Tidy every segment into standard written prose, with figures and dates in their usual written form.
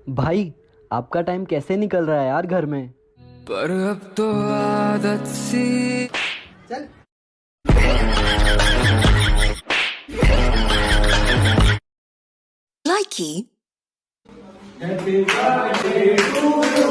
भाई, आपका टाइम कैसे निकल रहा है यार घर में? पर अब तो आदत सी। चल। Likey. Happy birthday to you.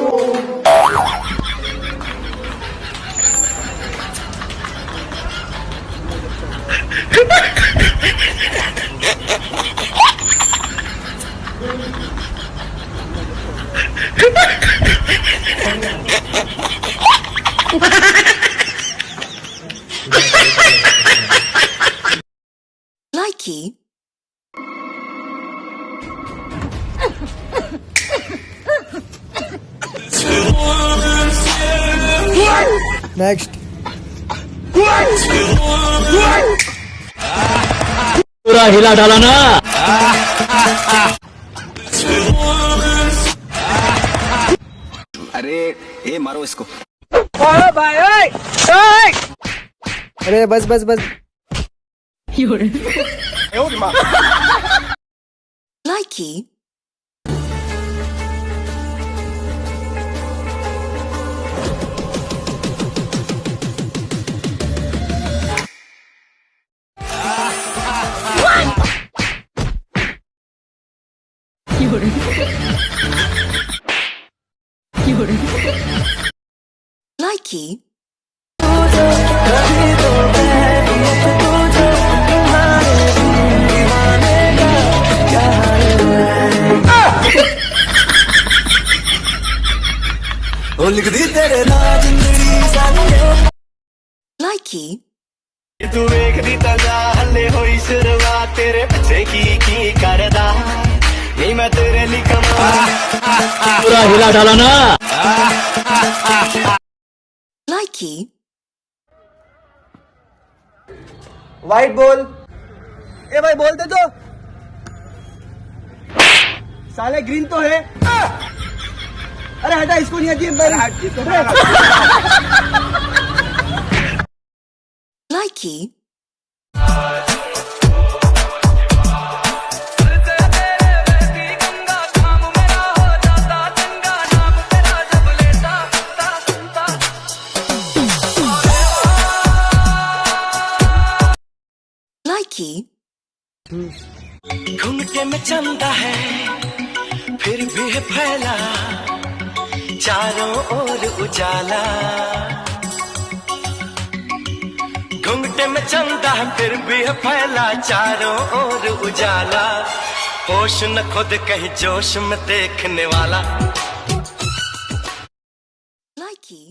Likey. Next. पूरा हिला डाला ना। अरे ए मारो इसको। ओए भाई ओए ओए। अरे बस बस बस। Likey. Likey. ओ लिख दी तेरे नाम जिंदड़ी सारी। Likey. तू वेख दी तगा हल्ले होई शुरुआत तेरे बच्चे की करदा नहीं मैं तेरे लिए कमा। पूरा हिला डाला ना। Likey. White ball. ए भाई बोल दे तो। साले ग्रीन तो है। अरे हटा इसको नहीं आती है। Likey. Likey. घुंघटे में चंदा है फिर भी है फैला चारों ओर उजाला। घुंघटे में चंदा है फिर भी है फैला चारों ओर उजाला। होश न खुद कहीं जोश में देखने वाला। Likey.